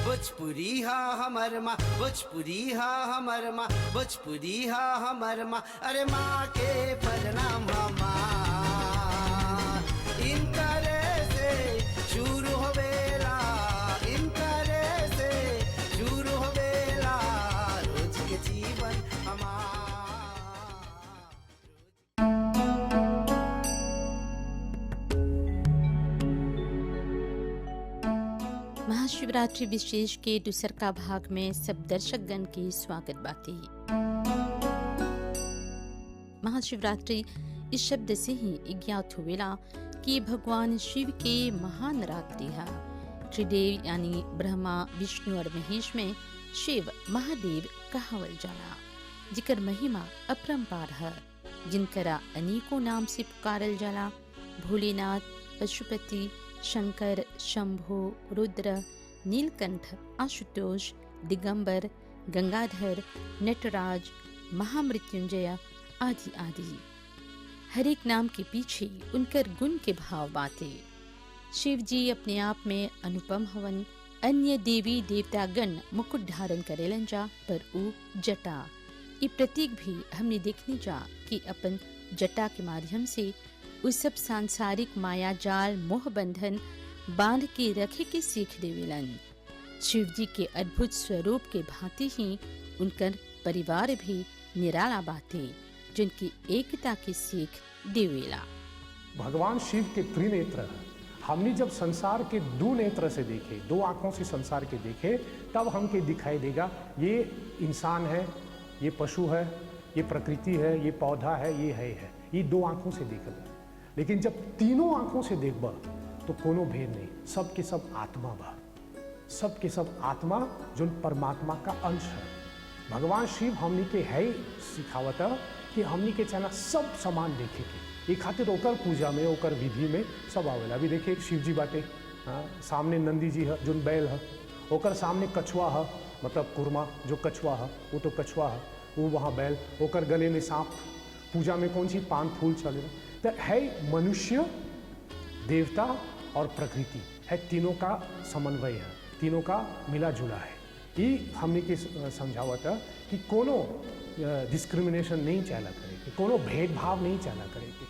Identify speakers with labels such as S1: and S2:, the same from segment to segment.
S1: भोजपुरी हा हमर माँ, भोजपुरी हा हमर माँ, भोजपुरी हा हमर माँ, अरे माँ के प्रणाम हमार। इनकरे से शुरू होवेला, इनकरे से शुरू होवेला रोज के जीवन हमार।
S2: महाशिवरात्रि विशेष के दूसर का भाग में सब दर्शकगण की स्वागत बाती। महाशिवरात्रि इस शब्द से ही ज्ञात हुएला कि भगवान शिव के महानवरात्रि है। त्रिदेव यानी ब्रह्मा विष्णु और महेश में शिव महादेव कहावल जाला, जिकर महिमा अपरंपार है, जिनकरा अनेकों नाम से पुकारल जाला। भोलेनाथ, पशुपति, शंकर, शंभु, रुद्र, नीलकंठ, आशुतोष, दिगंबर, गंगाधर, नटराज, महामृत्युंजय आदि आदि। हर एक नाम के पीछे उनकर गुण के भाव बाते। शिव जी अपने आप में अनुपम हवन। अन्य देवी देवतागण मुकुट धारण करेलन जा, पर ऊ जटा। ये प्रतीक भी हमने देखने जा कि अपन जटा के माध्यम से उस सब सांसारिक माया जाल मोह बंधन बांध के रखे के सीख देवेलन। शिव जी के अद्भुत स्वरूप के भांति ही उनकर परिवार भी निराला बाते, जिनकी एकता की सीख देवेला।
S3: भगवान शिव के त्रिनेत्र हमने जब संसार के दो नेत्र से देखे, दो आंखों से संसार के देखे, तब हमके दिखाई देगा ये इंसान है, ये पशु है, ये प्रकृति है, ये पौधा है, ये है। ये दो आंखों से देखल। लेकिन जब तीनों आंखों से देखबा तो कोनो भेद नहीं, सब के सब आत्मा बा, सब के सब आत्मा जो परमात्मा का अंश है। भगवान शिव हमनी के है सिखावता कि हमनी के चाहना सब समान देखे के, ये खातिर ओकर पूजा में, ओकर विधि में सब आवेला। अभी देखिए शिव जी बाटे, सामने नंदी जी है जो बैल है, ओकर सामने कछुआ है, मतलब कुरमा जो कछुआ है वो तो कछुआ है, वो वहाँ बैल, ओकर गले में सांप। पूजा में कौन सी पान फूल चले तो है। मनुष्य, देवता और प्रकृति है, तीनों का समन्वय है, तीनों का मिला जुला है। ये हमने के समझावत है कि कोनो डिस्क्रिमिनेशन नहीं चला करेगी, कोनो भेदभाव नहीं चला करेगी।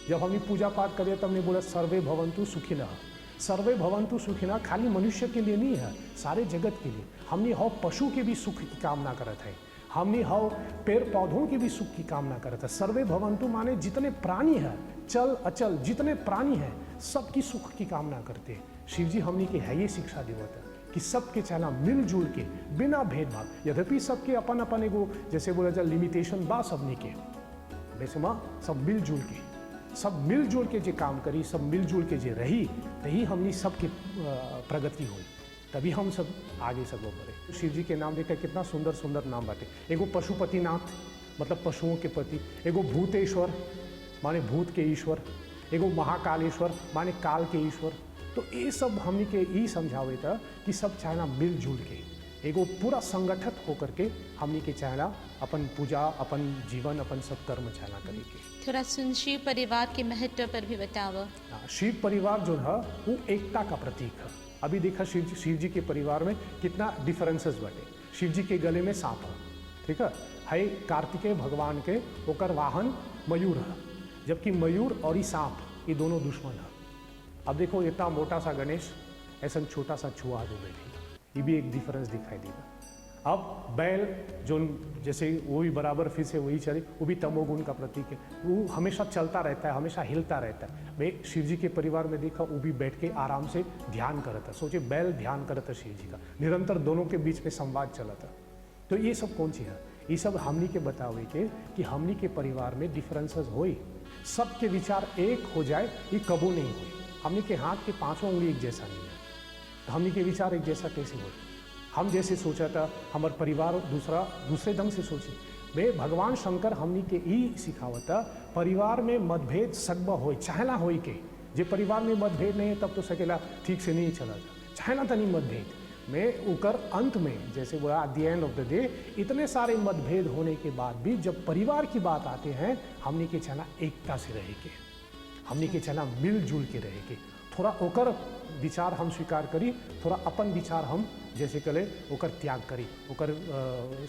S3: जब हम पूजा पाठ करें तो हमने बोला सर्वे भवन्तु सुखिनः। सर्वे भवन्तु सुखिनः खाली मनुष्य के लिए नहीं है, सारे जगत के लिए। हमने हो पशु के भी सुख की कामना करत है, हमने हो पेड़ पौधों की भी सुख की कामना करत है। सर्वे भवन्तु माने जितने प्राणी है, चल अचल जितने प्राणी हैं, सबकी सुख की कामना करते हैं। शिव जी हमने के है ये शिक्षा देवता कि सबके चला मिलजुल के बिना भेदभाव। यद्यपि सबके अपन अपन एगो जैसे बोला जाए लिमिटेशन बा सबने के, वैसे माँ सब मिलजुल के जे काम करी, सब मिलजुल के जे रही, तही हमने सबके प्रगति हुई, तभी हम सब आगे सब बढ़े। शिव जी के नाम देखा कितना सुंदर सुंदर नाम बाटे। एगो पशुपतिनाथ मतलब पशुओं के पति, एगो भूतेश्वर माने भूत के ईश्वर, एगो महाकालेश्वर माने काल के ईश्वर। तो ये सब हमने के ई समझावे था कि सब चाहना मिलजुल के एगो पूरा संगठित होकर के हमने के चाहना अपन पूजा, अपन जीवन, अपन सब कर्म चाहना करे के।
S2: थोड़ा सुन शिव परिवार के महत्व पर भी बताओ।
S3: शिव परिवार जो है वो एकता का प्रतीक है। अभी देखा शिव जी के परिवार में कितना डिफरेंसेस बटे। शिव जी के गले में सांप है, ठीक है कार्तिकेय भगवान के ओकर वाहन मयूर है, जबकि मयूर और ये सांप ये दोनों दुश्मन है। अब देखो इतना मोटा सा गणेश, ऐसा छोटा सा छुआ जो बैठे, ये भी एक डिफरेंस दिखाई देगा। अब बैल जो जैसे वो भी बराबर फिर से वही चले, वो भी तमोगुण का प्रतीक है, वो हमेशा चलता रहता है, हमेशा हिलता रहता है। मैं शिव जी के परिवार में देखा वो भी बैठ के आराम से ध्यान करता, सोचे बैल ध्यान करता शिव जी का, निरंतर दोनों के बीच में संवाद चला था। तो ये सब कौन सी है? ये सब हमनी के बतावे के कि हमनी के परिवार में डिफरेंसेस होई, सबके विचार एक हो जाए, ये कबो नहीं हुई। हमनी के हाथ के पांचों उंगली एक जैसा नहीं है, तो हमनी के विचार एक जैसा कैसे हो? हम जैसे सोचा था हमारे परिवार दूसरे ढंग से सोचे। वे भगवान शंकर हमनी के ई सिखावता परिवार में मतभेद सगबा हो, चाहला हो के जे परिवार में मतभेद नहीं है तब तो सकेला ठीक से नहीं चला जा, चाहला तनी मतभेद में उकर अंत में जैसे बोला at the end of the day इतने सारे मतभेद होने के बाद भी जब परिवार की बात आते हैं हमने के चला एकता से रहे के, हमने के चला मिलजुल के रहे के। थोड़ा ओकर विचार हम स्वीकार करी, थोड़ा अपन विचार हम जैसे कले ओकर त्याग करी, ओकर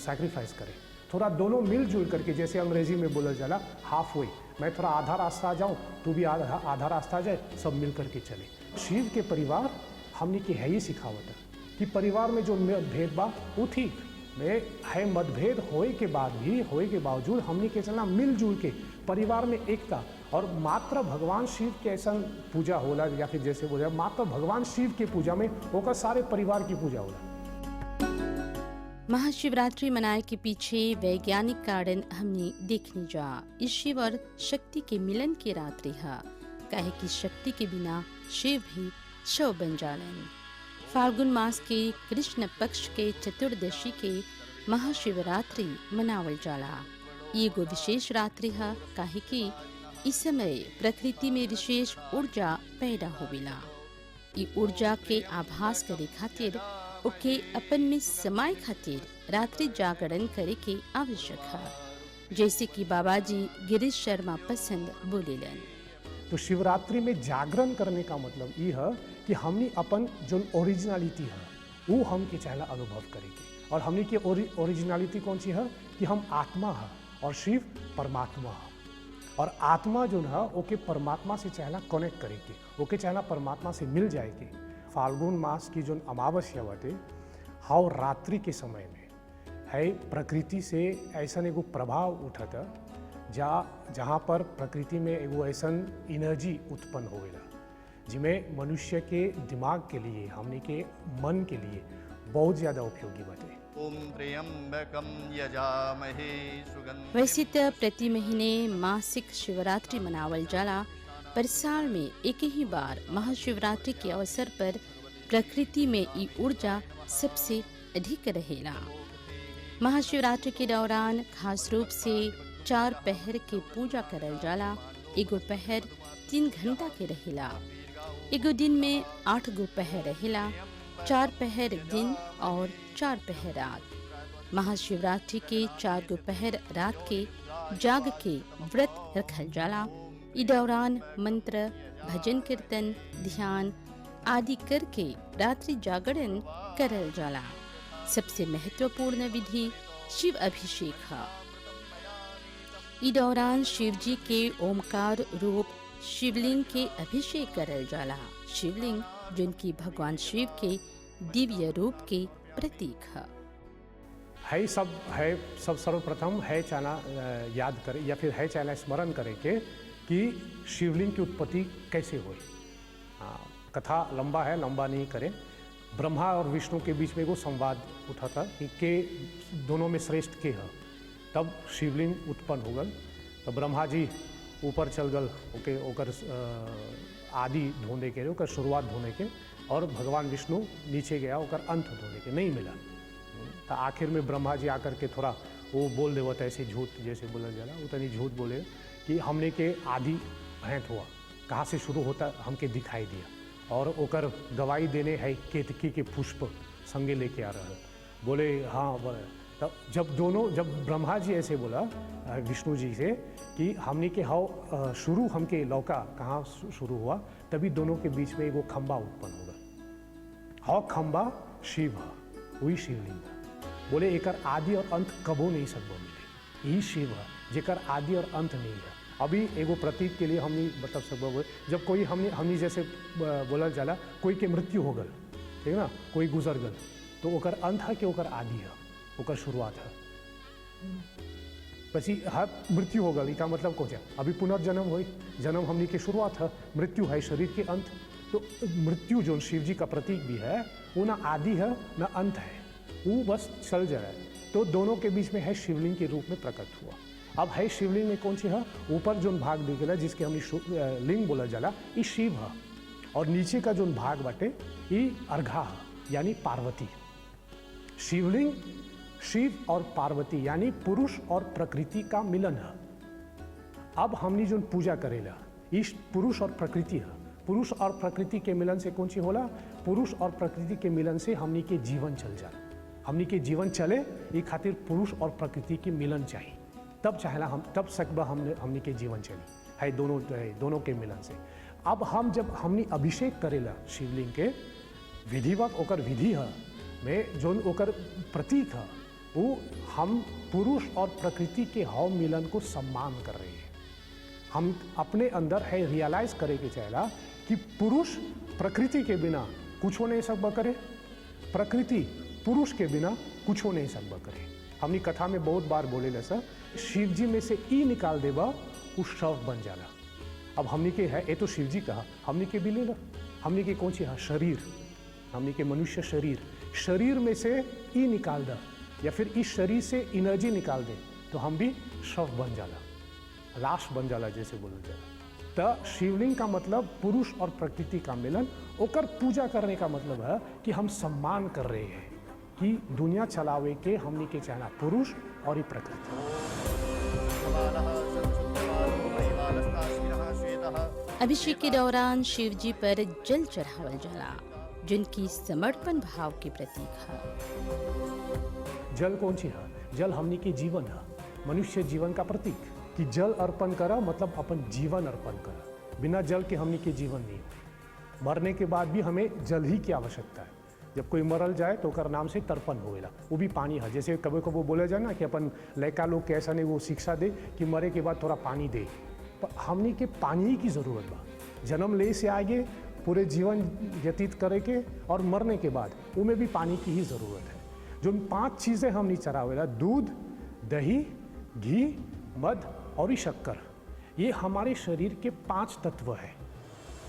S3: सैक्रिफाइस करें, थोड़ा दोनों मिलजुल करके, जैसे अंग्रेजी में बोला जाला हाफ वे, मैं थोड़ा आधा रास्ता आ जाऊँ, तू भी आधा रास्ता आ जाए, सब मिल करके चले। शिव के परिवार हमने की है ही सिखावत है कि परिवार में जो भेदभाव वो ठीक में है, मतभेद होए के बावजूद हमने के चलना मिलजुल के परिवार में एकता, और मात्र भगवान शिव के ऐसा पूजा होला, या फिर जैसे बोले मात्र भगवान शिव के पूजा में होकर सारे परिवार की पूजा होला।
S2: महाशिवरात्रि मनाए के पीछे वैज्ञानिक कारण हमने देखने जा। इस शिव और शक्ति के मिलन की रात्रि है, काहे कि शक्ति के बिना शिव भी शव बन जालन। फाल्गुन मास के कृष्ण पक्ष के चतुर्दशी के महाशिवरात्रि मनावल जाला। ये एगो विशेष रात्रि है, काहे कि इस समय प्रकृति में विशेष ऊर्जा पैदा होवेला। ये ऊर्जा के आभास करे खातिर ओके अपन में समाय खातिर रात्रि जागरण करे के आवश्यक है, जैसे कि बाबा जी गिरीश शर्मा पसंद बोलेलन।
S3: तो शिवरात्रि में जागरण करने का मतलब ये है कि हमने अपन जो ओरिजिनलिटी है वो हम के चाहला अनुभव करेंगे, और हमने की ओरिजिनलिटी कौन सी है कि हम आत्मा है और शिव परमात्मा है, और आत्मा जो है ओके परमात्मा से चाहला कनेक्ट करेंगे, ओके चाहला परमात्मा से मिल जाएगी। फाल्गुन मास की जो अमावस्या बाटे हाउ रात्रि के समय में है, प्रकृति से ऐसा एगो प्रभाव उठता जहाँ पर प्रकृति में एगो ऐसा एनर्जी उत्पन्न होवेला जिसमें मनुष्य के दिमाग के लिए, हमने के मन के लिए बहुत ज़्यादा उपयोगी बाटे।
S4: ओम त्र्यंबकं यजामहे सुगंधिं।
S2: वैसे तो प्रति महीने मासिक शिवरात्रि मनावल जाला, पर साल में एक ही बार महाशिवरात्रि के अवसर पर प्रकृति में ये ऊर्जा सबसे अधिक रहेला। महाशिवरात्रि के दौरान खास रूप से 4 पहर के पूजा करल जाला। एगो पहर 3 घंटा के रहेला, एगो दिन में 8 गो पहर रहेला, 4 पहर दिन और 4 पहर रात। महाशिवरात्रि के 4 गो पहर रात के जाग के व्रत रखल जाला। इस दौरान मंत्र, भजन, कीर्तन, ध्यान आदि करके रात्रि जागरण करल जाला। सबसे महत्वपूर्ण विधि शिव अभिषेक है। इस दौरान शिव जी के ओमकार रूप शिवलिंग के अभिषेक करल जाला। शिवलिंग जिनकी भगवान शिव के दिव्य रूप के प्रतीक है।
S3: सब सर्वप्रथम है चाला याद करें, या फिर है चाला स्मरण करें कि शिवलिंग की उत्पत्ति कैसे हुई। कथा लंबा है, लंबा नहीं करें। ब्रह्मा और विष्णु के बीच में वो संवाद उठा था कि के दोनों में श्रेष्ठ के है, तब शिवलिंग उत्पन्न हो गल। तो ब्रह्मा जी ऊपर चल गल ओकर आदि ढूंढे के, ओकर शुरुआत ढूंढे के, और भगवान विष्णु नीचे गया ओकर अंत ढूंढे के, नहीं मिला। तो आखिर में ब्रह्मा जी आकर के थोड़ा वो बोल देवत ऐसे झूठ जैसे बोला जाला, उतनी झूठ बोले कि हमने के आदि भेंट हुआ, कहाँ से शुरू होता हमके दिखाई दिया, और ओकर गवाही देने है केतकी के पुष्प संगे लेके आ रहा है। बोले हाँ बोले। तब जब ब्रह्मा जी ऐसे बोला विष्णु जी से कि हमने के हाउ शुरू हमके लौका कहाँ शुरू हुआ, तभी दोनों के बीच में एगो खंबा उत्पन्न होगा। हाउ खंबा शिव है, वही शिवलिंग है। बोले एकर आदि और अंत कबो नहीं सकबो मिले, यही शिव है जेकर आदि और अंत नहीं है। अभी एगो प्रतीक के लिए हमने मतलब सब जब कोई हमने जैसे बोला जाला कोई के मृत्यु हो गल, ठीक है ना, कोई गुजर गल, तो ओकर अंत है कि ओकर आदि है, ओकर शुरुआत है। पची हाँ मृत्यु हो गल, इसका मतलब कौन सा अभी पुनर्जन्म हुई, जन्म हमने की शुरुआत है, मृत्यु है शरीर के अंत। तो मृत्यु जो शिव जी का प्रतीक भी है वो ना आदि है ना अंत है, वो बस चल जाए। तो दोनों के बीच में है शिवलिंग के रूप में प्रकट हुआ। अब है शिवलिंग में कौन सी है, ऊपर जो भाग दिखेला जिसके हमने लिंग बोला जाला ये शिव है, और नीचे का जो भाग बाटे ये अर्घा है यानी पार्वती। शिवलिंग शिव और पार्वती यानी पुरुष और प्रकृति का मिलन है। अब हमने जो पूजा करेला ये पुरुष और प्रकृति है। पुरुष और प्रकृति के मिलन से कौन सी होला, पुरुष और प्रकृति के मिलन से हमने के जीवन चल जाए। हमने के जीवन चले ये खातिर पुरुष और प्रकृति के मिलन चाहिए, तब चाहेला हम तब सकबा हमने के जीवन चली है दोनों के मिलन से। अब हम जब हमने अभिषेक करेला शिवलिंग के विधिवत ओकर विधि है में जो ओकर प्रतीक है वो हम पुरुष और प्रकृति के हव मिलन को सम्मान कर रहे हैं। हम अपने अंदर है रियलाइज करे के चाहेला कि पुरुष प्रकृति के बिना कुछ हो नहीं सकता करे, प्रकृति पुरुष के बिना कुछ हो नहीं सकता करे। हमने कथा में बहुत बार बोले सर शिव जी में से ई निकाल देबा वो शव बन जाला। अब हमने के है ये तो शिव जी कहा, हमने के भी ले ला, हमने के कौन सी है शरीर, हमने के मनुष्य शरीर में से ई निकाल दा या फिर इस शरीर से एनर्जी निकाल दे तो हम भी शव बन जाला, लाश बन जाला जैसे बोल जाला। तो शिवलिंग का मतलब पुरुष और प्रकृति का मिलन, ओकर पूजा करने का मतलब है कि हम सम्मान कर रहे हैं कि दुनिया चलावे के हमने के चाहना पुरुष और ही प्रकृति।
S2: अभिषेक के दौरान शिव जी पर जल चढ़ावल जाला जिनकी समर्पण भाव के प्रतीक है।
S3: जल कौन सी है? जल हमने के जीवन है, मनुष्य जीवन का प्रतीक कि जल अर्पण करा मतलब अपन जीवन अर्पण करा। बिना जल के हमने के जीवन नहीं हो। मरने के बाद भी हमें जल ही की आवश्यकता है। जब कोई मरल जाए तो ओकर नाम से तर्पण होएला, वो भी पानी है। जैसे कभी कभी बोले जाए ना कि अपन लड़का लोग कैसा नहीं वो शिक्षा दे कि मरे के बाद थोड़ा पानी दे, पर हमने के पानी की ज़रूरत बा। जन्म ले से आगे पूरे जीवन व्यतीत करे के और मरने के बाद उनमें भी पानी की ही ज़रूरत है। जो 5 चीज़ें हमने चढ़ावेला, दूध, दही, घी, मध और शक्कर, ये हमारे शरीर के 5 तत्व है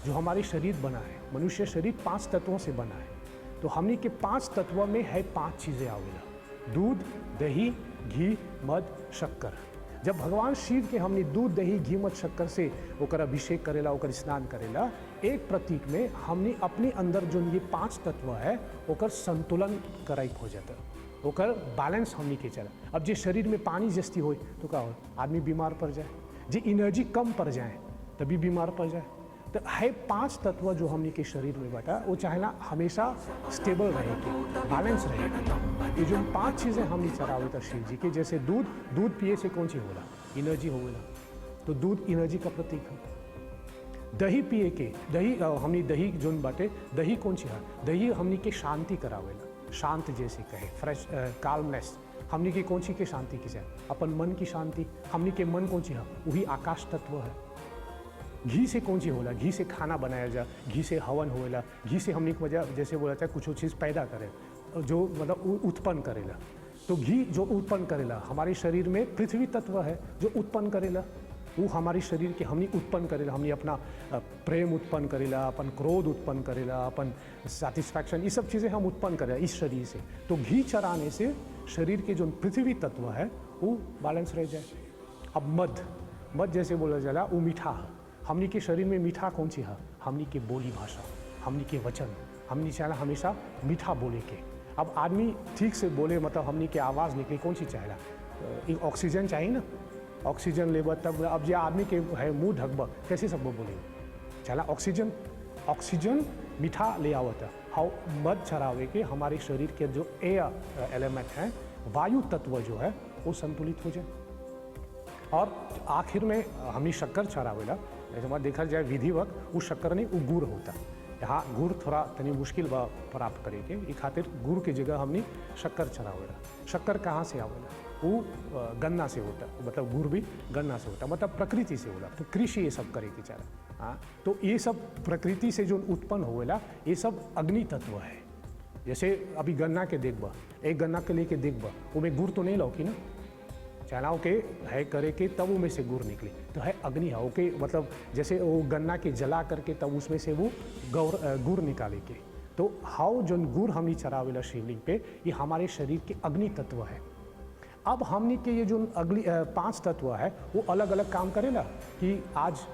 S3: जो हमारे शरीर बना है। मनुष्य शरीर 5 तत्वों से बना है। तो हमने के 5 तत्व में है 5 चीज़ें आवेला, दूध, दही, घी, मध, शक्कर। जब भगवान शिव के हमने दूध, दही, घी, मध, शक्कर से ओकर अभिषेक करेला, ओकर स्नान करेला, एक प्रतीक में हमने अपने अंदर जो ये 5 तत्व है ओकर संतुलन कराई हो जाता, ओकर बैलेंस हमने के चला। अब जे शरीर में पानी जस्ती हो तो क्या हो, आदमी बीमार पड़ जाए, जे एनर्जी कम पड़ जाए तभी बीमार पड़ जाए। तो है 5 तत्व जो हमने के शरीर में बटा, वो चाहेला हमेशा स्टेबल रहेगी, बैलेंस रहेगी। ये जो 5 चीज़ें हमने चढ़ावे था शिव जी के, जैसे दूध पिए से कौन सी होला, एनर्जी होगा, तो दूध एनर्जी का प्रतीक है। दही पिए के, दही हमने दही जोन बाटे, दही कौन सी है, दही हमने के शांति करावेला, शांत जैसे कहे, फ्रेश काल्मनेस। हमने के कौन सी के शांति की जाए, अपन मन की शांति। हमने के मन कौन सी है, वही आकाश तत्व है। घी से कौन सी होला, घी से खाना बनाया जा, घी से हवन होएला, घी से हमने वजह जैसे बोला था कुछ चीज़ पैदा करे जो मतलब उत्पन्न करेला। तो घी जो उत्पन्न करेला, हमारे शरीर में पृथ्वी तत्व है जो उत्पन्न करेला, वो हमारे शरीर के हमने उत्पन्न करेला। हमने अपना प्रेम उत्पन्न करेला, अपन क्रोध उत्पन्न करेला, अपन सेटिस्फैक्शन, ये सब चीज़ें हम उत्पन्न करेला इस शरीर से। तो घी चढ़ाने से शरीर के जो पृथ्वी तत्व है वो बैलेंस रह जाए। अब मध जैसे बोला जाला वो मीठा है। हमनी के शरीर में मीठा कौन सी है, हमनी के बोली भाषा, हमनी के वचन, हमनी चाहेला हमेशा मीठा बोले के। अब आदमी ठीक से बोले मतलब हमनी के आवाज़ निकले कौन सी चाहेला, एक ऑक्सीजन चाहिए ना, ऑक्सीजन लेबा तब। अब जो आदमी के है मुँह ढकबा कैसे सब बोले, चाहेला ऑक्सीजन मीठा ले आवता। हाउ मध चढ़ावे के हमारे शरीर के जो एयर एलिमेंट है, वायु तत्व जो है वो संतुलित हो जाए। और आखिर में हमने शक्कर चढ़ावेला, जब देखा जाए विधिवत वो शक्कर नहीं वो गुड़ होता। यहाँ गुड़ थोड़ा तनी मुश्किल बा प्राप्त करे के, ये खातिर गुड़ की जगह हमने शक्कर चढ़ावेला। शक्कर कहाँ से आवेला, वो गन्ना से होता, मतलब गुड़ भी गन्ना से होता, मतलब प्रकृति से होला। तो कृषि ये सब करे के चाहे। हाँ, तो ये सब प्रकृति से जो उत्पन्न होवेला ये सब अग्नि तत्व है। जैसे अभी गन्ना के देखबा, एक गन्ना के लेके देखबा, वो में गुड़ तो नहीं लौकी ना, चनाव के है करे के तब वो में से गुड़ निकले, तो है अग्नि है ओके। मतलब जैसे वो गन्ना के जला करके तब उसमें से वो गुड़ निकाले के। तो हाउ जो गुड़ हमने चढ़ावेला शिवलिंग पे, ये हमारे शरीर के अग्नि तत्व है। अब हमने के ये जो 5 तत्व है वो अलग अलग काम करेला कि आज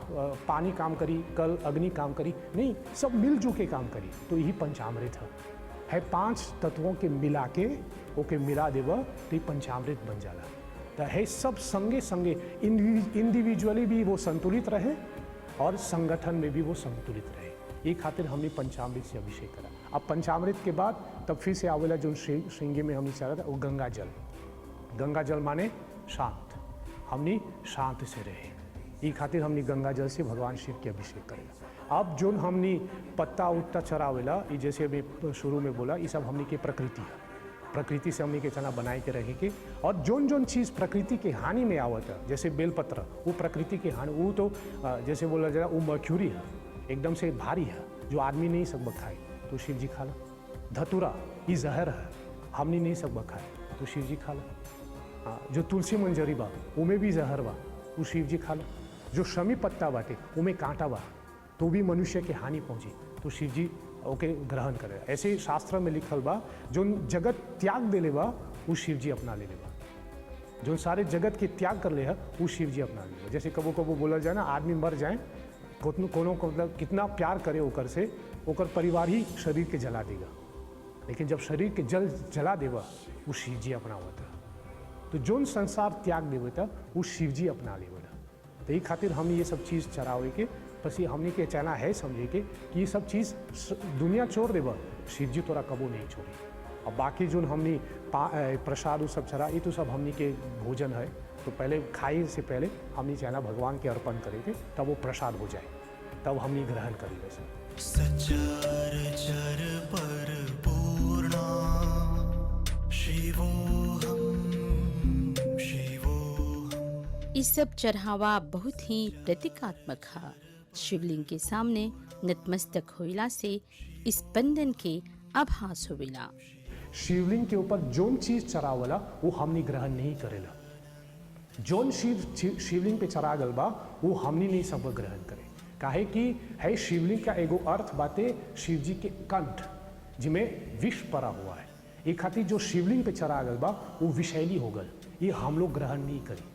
S3: पानी काम करी, कल अग्नि काम करी, नहीं, सब मिलजुल के काम करी। तो यही पंचामृत है 5 तत्वों के मिला के ओके मिला देवा तो ये पंचामृत बन जाला। तो है सब संगे इंडिविजुअली भी वो संतुलित रहे और संगठन में भी वो संतुलित रहे। ये खातिर हमने पंचामृत से अभिषेक करा। अब पंचामृत के बाद तब फिर से आवेला जो श्रृंगी में हमने चला था वो गंगा जल। गंगा जल माने शांत, हमने शांत से रहे। ई खातिर हमनी गंगा जल से भगवान शिव के अभिषेक करेला। अब जोन हमनी पत्ता उत्ता चरावेला, ये जैसे अभी शुरू में बोला, ये सब हमनी के प्रकृति है। प्रकृति से हमनी के चना बनाए के रहे के, और जोन जोन चीज़ प्रकृति के हानि में आवत है, जैसे बेलपत्र वो प्रकृति के हानि, वो तो जैसे बोला जाए वो मर्क्यूरी है, एकदम से भारी है, जो आदमी नहीं सकता खाए तो शिव जी खा ला। धतूरा ये जहर है, हमनी नहीं सकता खाए तो शिव जी खा ला। जो तुलसी मंजरी बा उमें भी जहर बा, वो शिव जी खा ला। जो शमी पत्ता बाटे उमें कांटा बा, तो भी मनुष्य के हानि पहुँची तो शिव जी ओके ग्रहण करे। ऐसे शास्त्र में लिखल बा, जो जगत त्याग देले बा वो शिव जी अपना ले बा। जो सारे जगत के त्याग कर ले है वो शिव जी अपना ले बा। जैसे कबो कबो बोला जाए ना, आदमी मर जाए कोनो मतलब कितना प्यार करे ओकर से, ओकर परिवार ही शरीर के जला देगा, लेकिन जब शरीर के जला देवा वो शिव जी अपना होता। तो जोन संसार त्याग देवे था वो शिव जी अपना ले। तो ये खातिर हम ये सब चीज़ चरावे के, बस ये हमने के चाहना है समझे के कि ये सब चीज़ दुनिया छोड़ देवा, शिव जी तोरा कबो नहीं छोड़ी। और बाकी जो हमने प्रसाद वो सब चरा, ये तो सब हमने के भोजन है, तो पहले खाए से पहले हमने चाहना भगवान के अर्पण करेंगे, तब वो प्रसाद हो जाए, तब हमने ग्रहण करेंगे सब।
S5: सचराचर परिपूर्णा शिवोऽहम्
S2: इस सब चढ़ावा बहुत ही प्रतीकात्मक है। शिवलिंग के सामने नतमस्तक होइला से इस बंधन के आभास होवेला।
S3: शिवलिंग के ऊपर जोन चीज चरावला वो हमनी ग्रहण नहीं करेला। जोन शिवलिंग पे चरा गल बा वो हमनी नहीं सब ग्रहण करे, काहे कि है शिवलिंग का एगो अर्थ बाते शिव जी के कंठ जिमें विष परा हुआ है। एक खातिर जो शिवलिंग पे चरा गल बा वो विषैली हो गल, ये हम लोग ग्रहण नहीं करी।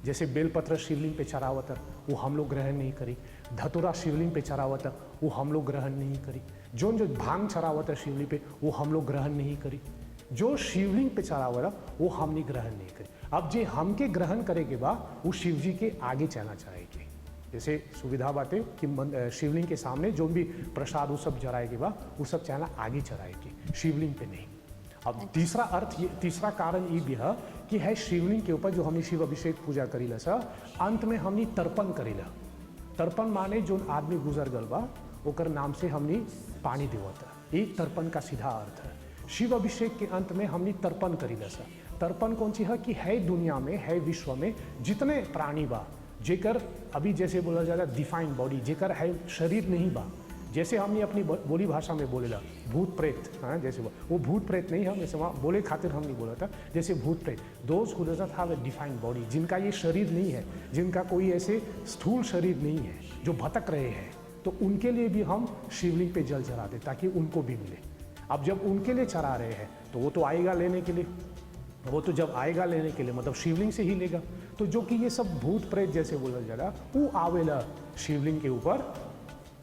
S3: जैसे बेलपत्र शिवलिंग पे चरावत वो हम लोग ग्रहण नहीं करी, धतुरा शिवलिंग पे चरावत वो हम लोग ग्रहण नहीं करी, जो भांग चरावत शिवलिंग पे वो हम लोग ग्रहण नहीं करी, जो शिवलिंग पे चरावला वो हमने ग्रहण नहीं करी। अब जे हमके ग्रहण करे के बाद वो शिव जी के आगे चलना चाहेंगे। जैसे सुविधा बातें कि शिवलिंग के सामने जो भी प्रसाद वो सब जराए के बाद वो सब चलना आगे चढ़ाएगी, शिवलिंग पे नहीं। अब तीसरा अर्थ ये, तीसरा कारण ये भी है कि है शिवलिंग के ऊपर जो हमने शिव अभिषेक पूजा करीला सा, अंत में हमने तर्पण करीला। तर्पण माने जो आदमी गुजर गल बा ओकर नाम से हमने पानी देवता, ये तर्पण का सीधा अर्थ है। शिव अभिषेक के अंत में हमने तर्पण करीला सा। तर्पण कौन सी है कि है दुनिया में, है विश्व में जितने प्राणी बा, जेकर अभी जैसे बोला जाता डिफाइंड बॉडी, जेकर है शरीर नहीं बा, जैसे हमने अपनी बोली भाषा में बोलेला भूत प्रेत, हाँ जैसे वो भूत प्रेत नहीं है, वैसे वहाँ बोले खातिर हमने बोला था जैसे भूत प्रेत, दोज हु doesn't have a defined body, जिनका ये शरीर नहीं है, जिनका कोई ऐसे स्थूल शरीर नहीं है, जो भटक रहे हैं, तो उनके लिए भी हम शिवलिंग पे जल चढ़ा दें ताकि उनको भी मिले। अब जब उनके लिए चढ़ा रहे हैं तो वो तो आएगा लेने के लिए, वो तो जब आएगा लेने के लिए मतलब शिवलिंग से ही लेगा। तो जो कि ये सब भूत प्रेत जैसे बोला जाएगा वो आवेला शिवलिंग के ऊपर,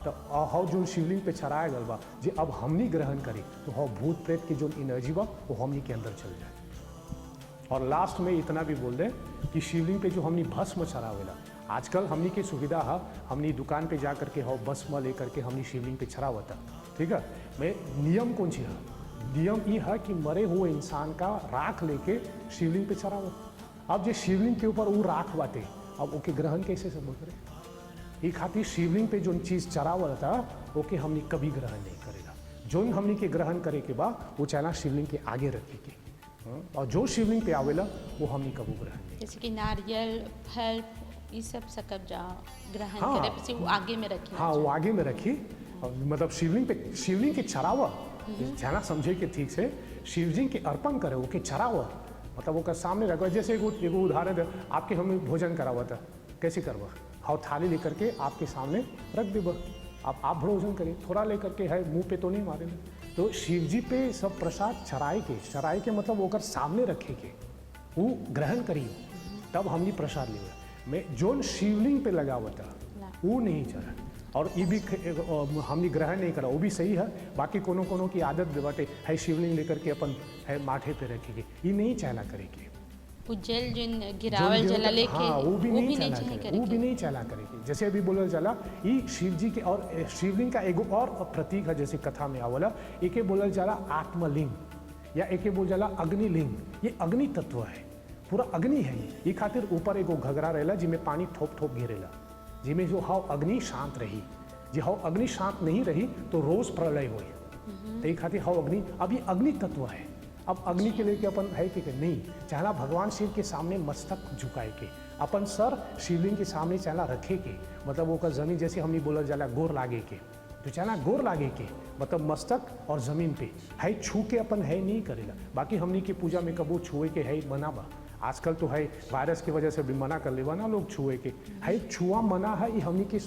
S3: तो हाउ जो शिवलिंग पे चढ़ाया गल बा जे अब हमनी ग्रहण करी तो हाउ भूत प्रेत की जो एनर्जी बा वो हमनी के अंदर चल जाए। और लास्ट में इतना भी बोल दें कि शिवलिंग पे जो हमनी भस्म चढ़ावेला, आजकल हमनी की सुविधा है, हमनी दुकान पे जा करके हाउ भस्म लेकर के हमनी शिवलिंग पे चढ़ावता, ठीक है। मैं नियम कौन सी है, नियम ये है कि मरे हुए इंसान का राख लेके शिवलिंग पे चढ़ावत। अब जो शिवलिंग के ऊपर वो राख बाटे, अब ओके ग्रहण कैसे सब करे, ये खातिर शिवलिंग पे जो चीज़ चढ़ावल था ओके हमने कभी ग्रहण नहीं करेगा। जो हमने के ग्रहण करे के बाद वो चाहना शिवलिंग के आगे रखेगी, और जो शिवलिंग पे आवेला वो हमने कभी ग्रहण नहीं।
S2: जैसे कि नारियल, फल, ये सब सकब जा ग्रहण
S3: हाँ,
S2: करे, फिर वो आगे में रखी।
S3: हाँ वो आगे में रखी, मतलब शिवलिंग पे शिवलिंग के चढ़ावा जाना समझे कि ठीक से शिवजी के अर्पण करे, वो के चढ़ावा मतलब वो सामने रखवा। जैसे एगो उदाहरण आपके हमें भोजन करावा था, कैसे करवा, हाँ थाली लेकर के आपके सामने रख देबा, आप भोजन करिए, थोड़ा लेकर के है मुंह पे तो नहीं मारे। तो शिव जी पे सब प्रसाद चढ़ाए के मतलब वो सामने रखे के वो ग्रहण करिए, तब हमने प्रसाद लिया। मैं जो शिवलिंग पे लगा हुआ था वो नहीं चढ़ा, और ये भी हमने ग्रहण नहीं करा, वो भी सही है। बाकी कोनो की आदत बाटे है शिवलिंग लेकर के अपन है माथे पे रखेगी, ये नहीं चला करेगी।
S2: जल जिन गिरावल जला लेके,
S3: हाँ, वो भी नहीं चला करेगी। जैसे अभी बोला चला ये शिव जी के और शिवलिंग का एगो और प्रतीक है, जैसे कथा में आवला एके बोलल जाला आत्मलिंग या एके बोल जाला अग्निलिंग। ये अग्नि तत्व है, पूरा अग्नि है। ये खातिर ऊपर एगो घगरा रहेला जिसमें पानी ठोप गिरेला, जिमें जो हाउ अग्नि शांत रही, जे हाउ अग्नि शांत नहीं रही तो रोज प्रलय होई। तो ये खातिर हाउ अग्नि, अब ये अग्नि तत्व है। अब अग्नि के लेके अपन है कि नहीं, चाहला भगवान शिव के सामने मस्तक झुकाए के, अपन सर शिवलिंग के सामने चाहला रखे के, मतलब वो जमीन जैसे हमने बोला जाला गोर लागे के, तो चाहला गोर लागे के मतलब मस्तक और जमीन पे है छू के अपन है नहीं करेगा। बाकी हमनी की पूजा में कबो छुए के है मना बा, आजकल तो है वायरस की वजह से भी मना कर लेवा ना लोग छुए के, है छुआ मना है। ये हमनी के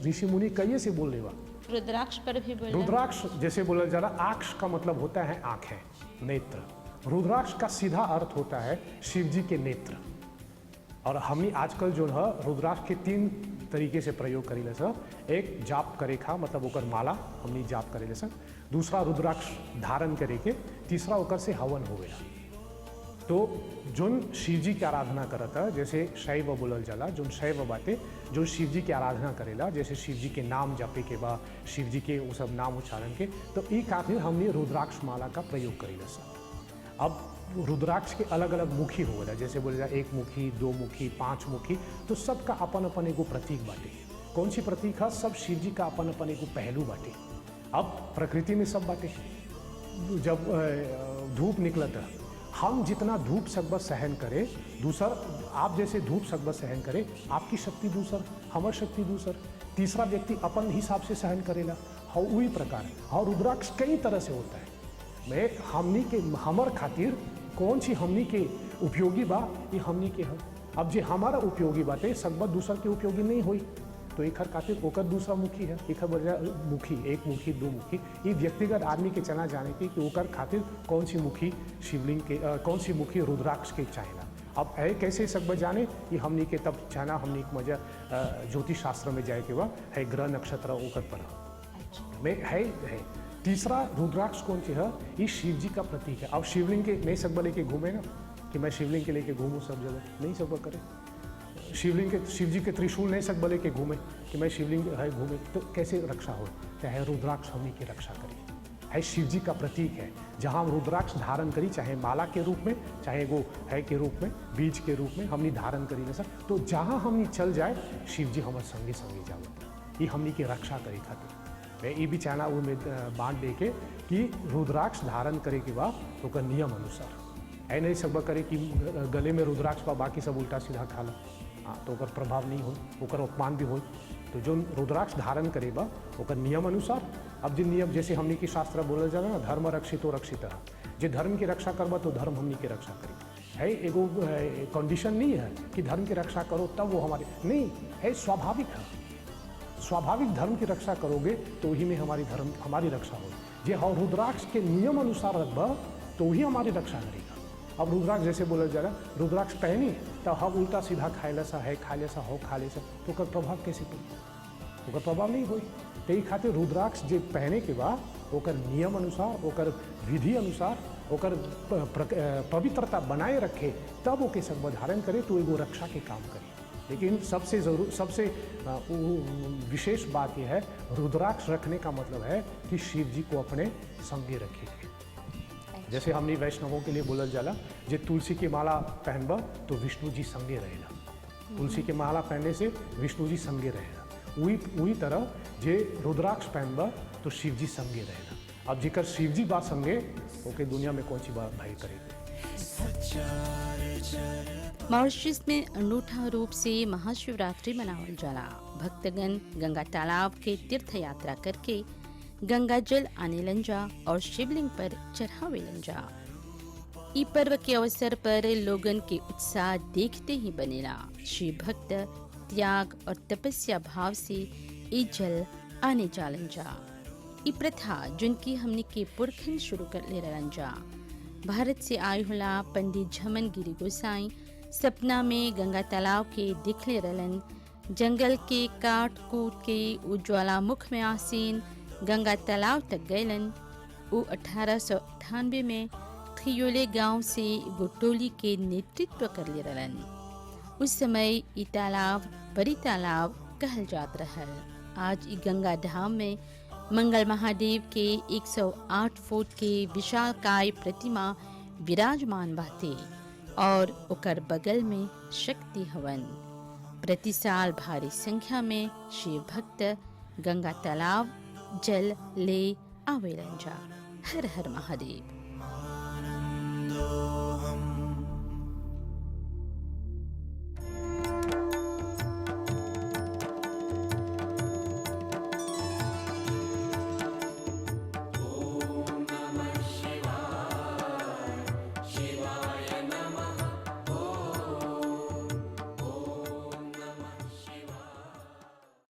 S3: ऋषि मुनि कहिए से बोल लेवा।
S2: रुद्राक्ष पर भी बोला,
S3: रुद्राक्ष जैसे बोला जा रहा, आक्ष का मतलब होता है आंखें, नेत्र। रुद्राक्ष का सीधा अर्थ होता है शिव जी के नेत्र। और हमने आजकल जो है रुद्राक्ष के 3 तरीके से प्रयोग करेले सर। एक जाप करे खा मतलब ओकर माला हमने जाप करेले सर, दूसरा रुद्राक्ष धारण करे के, तीसरा ओकर से हवन होवेला। तो जोन शिव जी की आराधना करता है, जैसे शैव बोलल जाला, जोन शैव बाटे जो शिव जी की आराधना करेला, जैसे शिव जी के नाम जपे के बा, शिव जी के वो सब नाम उच्चारण के, तो ई खातिर हमने रुद्राक्ष माला का प्रयोग करेला सर। अब रुद्राक्ष के अलग अलग मुखी होगा, जैसे बोले जा 1 मुखी, 2 मुखी, 5 मुखी, तो सबका अपन अपन एगो प्रतीक बाटे। कौन सी प्रतीक है? सब शिव जी का अपन अपन एगो पहलू बाटे। अब प्रकृति में सब बाटे, जब धूप निकलता, हम जितना धूप सकबत सहन करे, दूसर आप जैसे धूप सकबत सहन करे, आपकी शक्ति दूसर, हमर शक्ति दूसर, तीसरा व्यक्ति अपन हिसाब से सहन करेला। हाँ वही प्रकार हाँ रुद्राक्ष कई तरह से होता है। मैं हमनी के हमर खातिर कौन सी हमनी के उपयोगी बा, ये हमनी के है। अब जे हमारा उपयोगी बाटे सकबत दूसर के उपयोगी नहीं हुई, तो एक खातिर ओकर दूसरा मुखी है, एक मुखी, 1 मुखी, 2 मुखी, ये व्यक्तिगत आदमी के चना जाने के कि ओकर खातिर कौन सी मुखी शिवलिंग के कौन सी मुखी रुद्राक्ष के चाहेला। अब है कैसे सकब जाने, ये हमनी के तब चाहना हमनी के मजा ज्योतिष शास्त्र में जाए के बा, है ग्रह नक्षत्र ओकर पर में है। तीसरा रुद्राक्ष कौन सी है? ये शिव जी का प्रतीक है। अब शिवलिंग के नहीं सकब लेके घूमे ना, कि मैं शिवलिंग के लेके घूमूँ सब जगह, नहीं सकब करे। शिवलिंग के शिव जी के त्रिशूल नहीं सकब लेके घूमे कि मैं शिवलिंग है घूमे, तो कैसे रक्षा हो? चाहे रुद्राक्ष हमनी की रक्षा करी, है शिव जी का प्रतीक है। जहाँ हम रुद्राक्ष धारण करी, चाहे माला के रूप में, चाहे वो है के रूप में, बीज के रूप में हमनी धारण करी ना सर, तो जहाँ हमनी चल जाए शिव जी हमारे संगे संगे जाओ, ये हमनी की रक्षा करी खातिर। मैं ये भी चाहना वो में बांट दे के कि रुद्राक्ष धारण करे के बाद तो का नियम अनुसार ऐ नहीं सकबा करे कि गले में रुद्राक्ष बा बाकी सब उल्टा सीधा खा ला, हाँ तो ओकर प्रभाव नहीं हो, ओकर अपमान भी हो। तो जो रुद्राक्ष धारण करे बा ओकर नियम अनुसार, अब जो नियम जैसे हमनी की शास्त्र बोलल जाला ना, धर्म रक्षितो रक्षितः, जे धर्म की रक्षा करबा तो धर्म हमनी की रक्षा करी। है एगो कंडीशन नहीं है कि धर्म की रक्षा करो तब वो हमारे, नहीं है, स्वाभाविक है। स्वाभाविक धर्म की रक्षा करोगे तो वही में हमारी रक्षा हो। जे हाँ रुद्राक्ष के नियम अनुसार रखबा तो वही हमारी रक्षा करेगा। अब रुद्राक्ष जैसे बोला जा रहा, रुद्राक्ष पहनी तो हम उल्टा सीधा खाए सा है, खा ले सा हो, खा ले सा, तो ओकर प्रभाव कैसे पड़ी? ओकर प्रभाव नहीं हुई। तो ये खातिर रुद्राक्ष जे पहने के बाद ओकर नियम अनुसार, ओकर विधि अनुसार, ओकर पवित्रता बनाए रखे, तब ओके सब धारण करे तो एगो रक्षा के काम करे। लेकिन सबसे विशेष बात यह है, रुद्राक्ष रखने का मतलब है कि शिव जी को अपने संगे रखेंगे। जैसे हमने वैष्णवों के लिए बोलल जाला, जे तुलसी की माला पहनबा तो विष्णु जी संगे रहेगा, तुलसी की माला पहनने से विष्णु जी संगे रहेगा। वही तरह जे रुद्राक्ष पहनबा तो शिव जी संगे रहेगा। अब जेकर शिव जी बात संगे ओके दुनिया में कौन सी बात भाई करेगी।
S2: मॉरिशस में अनूठा रूप से महाशिवरात्रि मनावल जाला। भक्तगण गंगा तालाब के तीर्थ यात्रा करके गंगा जल आने लंजा और शिवलिंग पर चढ़ावे लंजा। ई पर्व के अवसर पर लोगन के उत्साह देखते ही बनेला। शिव भक्त त्याग और तपस्या भाव से ई जल आने जालन जा। ई प्रथा जिनकी हमने के पुरखन शुरू कर ले रंजा। भारत से आए होला पंडित झमन गिरी गोसाई सपना में गंगा तालाब के दिखले रहलन। जंगल के काट कूट के ज्वालामुख में आसीन गंगा तालाब तक गयलन। वो 1898 में खियोले गांव से गोटोली के नेतृत्व कर ले रहलन। उस समय ये तालाब बड़ी तालाब कहल जात रहल। आज ई गंगा धाम में मंगल महादेव के 108 फुट के विशालकाय प्रतिमा विराजमान बाटे और ओकर बगल में शक्ति हवन। प्रति साल भारी संख्या में शिव भक्त गंगा तालाब जल ले आवेलन जा। हर हर महादेव।